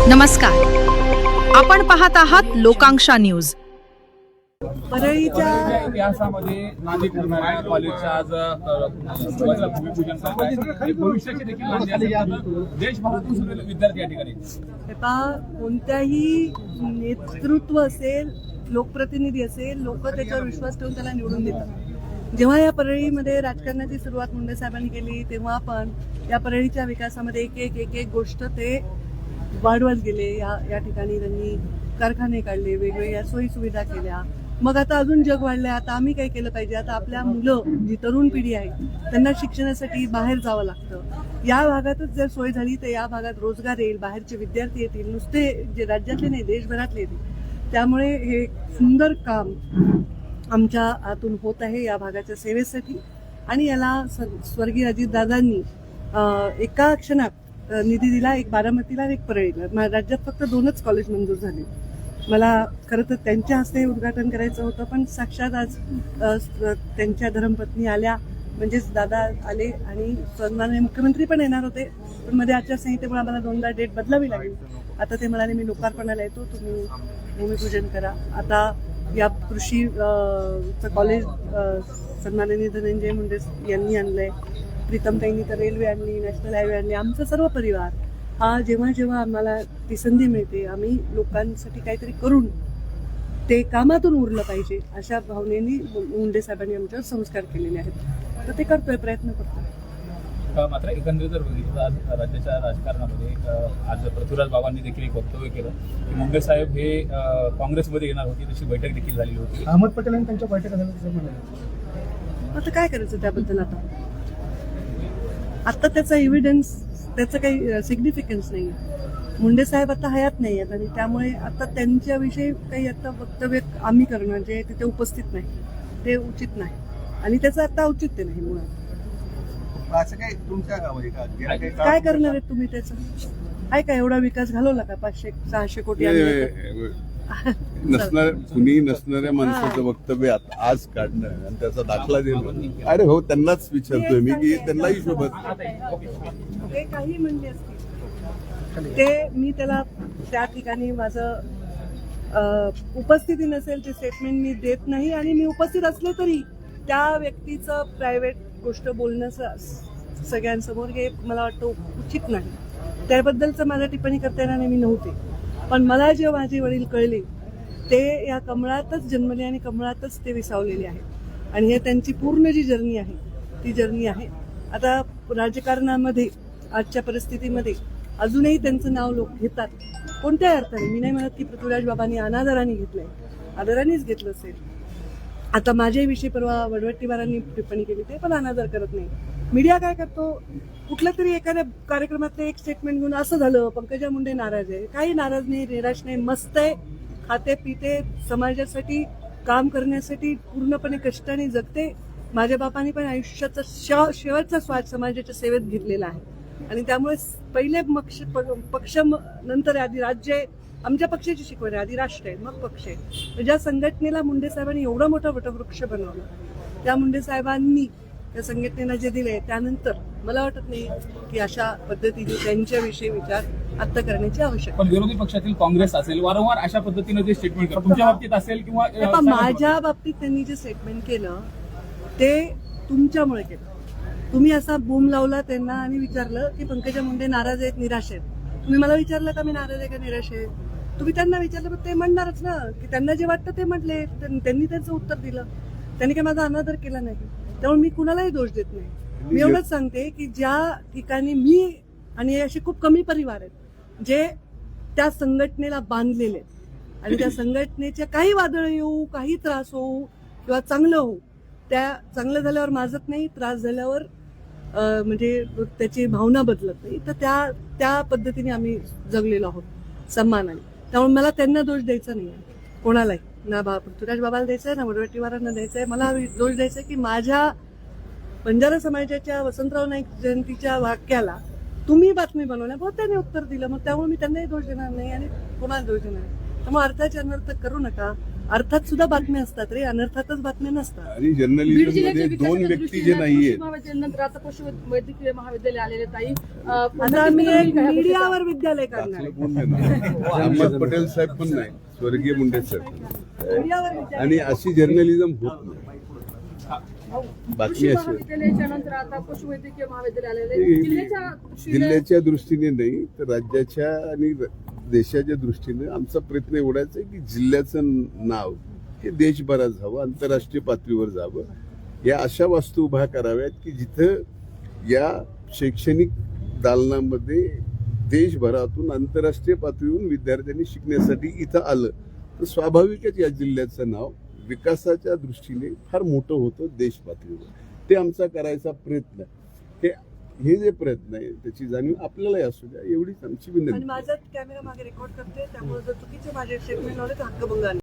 नमस्कार, आपण पाहत आहात लोकांक्षा न्यूज. परळीच्या इतिहासामध्ये नांदी ठरणाऱ्या कॉलेजच्या आज भूमिपूजन करत आहे. भविष्याचे देखील नांदी असेल. देशभरातून सगळे विद्यार्थी या ठिकाणी कोणत्याही नेतृत्व असेल, लोकप्रतिनिधी असेल, लोक त्याच्यावर विश्वास ठेवून त्याला निवडून देतात. जेव्हा या परळीमध्ये राजकारणाची सुरुवात मुंडे साहेबांनी केली तेव्हा पण या परळीच्या विकासामध्ये एक एक गोष्ट ते वाढवत गेले. या ठिकाणी त्यांनी कारखाने काढले, वेगवेगळ्या सोयी सुविधा केल्या. मग आता अजून जग वाढलंय. आता आम्ही काय केलं पाहिजे? आता आपल्या मुलं, जी तरुण पिढी आहे, त्यांना शिक्षणासाठी बाहेर जावं लागतं. या भागातच जर सोय झाली तर या भागात रोजगार येईल, बाहेरचे विद्यार्थी येतील, नुसते जे राज्यातले नाही देशभरातले येतील. त्यामुळे हे सुंदर काम आमच्या हातून होत आहे या भागाच्या सेवेसाठी. आणि याला स्वर्गीय अजितदादांनी एका क्षणात निधी दिला, एक बारामतीला आणि एक परळीला. राज्यात फक्त 2च कॉलेज मंजूर झाले. मला खरं तर त्यांच्या हस्ते उद्घाटन करायचं होतं, पण साक्षात आज त्यांच्या धर्मपत्नी आल्या, म्हणजेच दादा आले आणि सन्माननीय मुख्यमंत्री पण येणार होते. पण मध्ये आचारसंहितेमुळे आम्हाला 2दा डेट बदलावी लागली. आता ते म्हणाले मी लोकार्पणाला येतो, तुम्ही भूमिपूजन करा. आता या कृषी कॉलेज सन्माननीय धनंजय मुंडे यांनी आणलंय, प्रीतमताईंनी तर रेल्वे आणली, नॅशनल हायवे आणली. आमचा सर्व परिवार हा जेव्हा आम्हाला ती संधी मिळते, आम्ही लोकांसाठी काहीतरी करून ते कामातून उरलं पाहिजे अशा भावनेनी मुंडे साहेबांनी आमच्यावर संस्कार केलेले आहेत. तर ते करतोय, प्रयत्न करतोय. मात्र एकंदरीत जर बघितलं आज राज्याच्या राजकारणामध्ये आज पृथ्वीराज बाबांनी देखील एक वक्तव्य केलं की मुंडे साहेब हे काँग्रेसमध्ये येणार होती, तशी बैठक देखील झालेली होती. अहमद पटेल यांनी त्यांच्या बैठका झाल्या. आता काय करायचं त्याबद्दल? आता त्याचा एव्हिडन्स, त्याचं काही सिग्निफिकन्स नाही. मुंडे साहेब आता हयात नाही आहेत आणि त्यामुळे आता त्यांच्याविषयी काही आता वक्तव्य आम्ही करणं जे तिथे उपस्थित नाही ते उचित नाही आणि त्याचं आता औचित्य नाही. मुळात असं काय तुमच्या काय करणार आहेत तुम्ही? त्याचं आहे का? एवढा विकास घालवला का? 500-600 कोटी कुणी नसणाऱ्या माणसाचं वक्तव्य आज काढणं आणि त्याचा दाखला देणं, अरे हो, त्यांनाच विचारतोय मी की त्यांनाही शोभत ते काही म्हणले असतील ते मी त्याला त्या ठिकाणी माझं उपस्थिती नसेल ते स्टेटमेंट मी देत नाही. आणि मी उपस्थित असले तरी त्या व्यक्तीचं प्रायव्हेट गोष्ट बोलणं सगळ्यांसमोर हे मला वाटतं उचित नाही. त्याबद्दलचं मला टिप्पणी करता येणार नाही, मी नव्हते. पण मला जे माझे वडील कळले ते या कमळातच जन्मले आणि कमळातच ते विसावलेले आहेत. आणि हे त्यांची पूर्ण जी जर्नी आहे ती जर्नी आहे. आता राजकारणामध्ये आजच्या परिस्थितीमध्ये अजूनही त्यांचं नाव लोक घेतात. कोणत्याही अर्थाने मी नाही म्हणत की पृथ्वीराज बाबांनी अनादराने घेतलंय, आदरानेच घेतलं असेल. आता माझ्याविषयी परवा वडवट्टीवारांनी टिप्पणी केली, ते पण अनादर करत नाही. मीडिया काय करतो, कुठल्या तरी एखाद्या कार्यक्रमातलं एक स्टेटमेंट घेऊन असं झालं पंकजा मुंडे नाराज आहे. काही नाराज नाही, निराश नाही, मस्त आहे, खाते पिते, समाजासाठी काम करण्यासाठी पूर्णपणे कष्टाने जगते. माझ्या बापाने पण आयुष्याचा शेवटचा श्वास समाजाच्या सेवेत घेतलेला आहे आणि त्यामुळे पहिले पक्ष, नंतर आधी राज्य आहे. आमच्या पक्षाची शिकवण आहे, आधी राष्ट्र आहे मग पक्ष आहे. ज्या संघटनेला मुंडे साहेबांनी एवढा मोठा वटवृक्ष बनवला, त्या मुंडे साहेबांनी त्या संघटनेला जे दिले त्यानंतर मला वाटत नाही की अशा पद्धतीने त्यांच्याविषयी विचार आता करण्याची आवश्यकता. पण विरोधी पक्षातील काँग्रेस असेल वारंवार अशा पद्धतीने जे स्टेटमेंट करतात, तुमच्या बाबतीत असेल किंवा माझ्या बाबतीत त्यांनी जे स्टेटमेंट केलं ते तुमच्यामुळे केलं. तुम्ही असा बूम लावला त्यांना आणि विचारलं की पंकजा मुंडे नाराज आहेत, निराश आहेत. तुम्ही मला विचारलं का मी नाराज आहे का निराश आहे? तुम्ही त्यांना विचारलं, पण ते म्हणणारच ना की त्यांना जे वाटतं ते म्हटले. त्यांनी त्यांचं उत्तर दिलं. त्यांनी काही माझा अनादर केला नाही. त्यामुळे मी कुणालाही दोष देत नाही. मी एवढंच सांगते की ज्या ठिकाणी मी आणि असे खूप कमी परिवार आहेत जे त्या संघटनेला बांधलेले आहेत आणि त्या संघटनेच्या काही वादळ येऊ, काही त्रास होऊ किंवा चांगलं होऊ, त्या चांगलं झाल्यावर माजत नाही, त्रास झाल्यावर म्हणजे त्याची भावना बदलत नाही. तर त्या पद्धतीने आम्ही जगलेलो आहोत सन्मानाने. त्यामुळे मला त्यांना दोष द्यायचा नाही आहे कोणालाही, ना पृथ्वीराज बाबाला द्यायचा आहे ना वडवट्टीवारांना द्यायचा आहे. मला दोष द्यायचा आहे की माझ्या बंजारा समाजाच्या वसंतराव नाईक जयंतीच्या वाक्याला तुम्ही बातमी बनवल्या, बहुत त्याने उत्तर दिलं. मग त्यामुळे मी त्यांनाही दोष देणार नाही आणि कोणाला दोष देणार नाही. त्यामुळे अर्थाचे अनर्थ करू नका. अर्थात सुद्धा बातम्या असतात रे, अनर्थातच बातम्या नसतात. आणि जर्नलिझम मध्ये दोन व्यक्ती जे नाहीयेत. नंतर आता पशुवैद्यकीय महाविद्यालय आलेले ताई आता आम्ही एक मीडियावर विद्यालय करणार दाखलं आहे. कोण देणार? अहमद पटेल साहेब पण नाही, स्वर्गीय मुंडे साहेब पण नाही. मीडियावर विद्यालय. आणि अशी जर्नलिझम होत नाही. बातमी कृषी अशी महाविद्यालयाच्या नंतर आता पशुवैद्यकीय महाविद्यालय आलेले आहे. जिल्ह्याच्या दृष्टीने जिल्ह्याच्या दृष्टीने नाही तर राज्याच्या आणि देशाच्या दृष्टीने आमचा प्रयत्न एवढाच आहे की जिल्ह्याचं नाव हे देशभरात जावं, आंतरराष्ट्रीय पातळीवर जावं. या अशा वास्तू उभ्या कराव्यात की जिथं या शैक्षणिक दालनामध्ये देशभरातून आंतरराष्ट्रीय पातळीवरून विद्यार्थ्यांनी शिकण्यासाठी इथं आलं तर स्वाभाविकच या जिल्ह्याचं नाव विकासाच्या दृष्टीने फार मोठं होतं देश पातळीवर. ते आमचा करायचा प्रयत्न हे जे प्रयत्न आहे त्याची जाणीव आपल्यालाही असू द्या एवढीच आमची आणि विनंती. माझा कॅमेरा मागे रेकॉर्ड करते, त्यामुळे जर चुकीचे माझे स्टेटमेंट आले तर हक्कभंग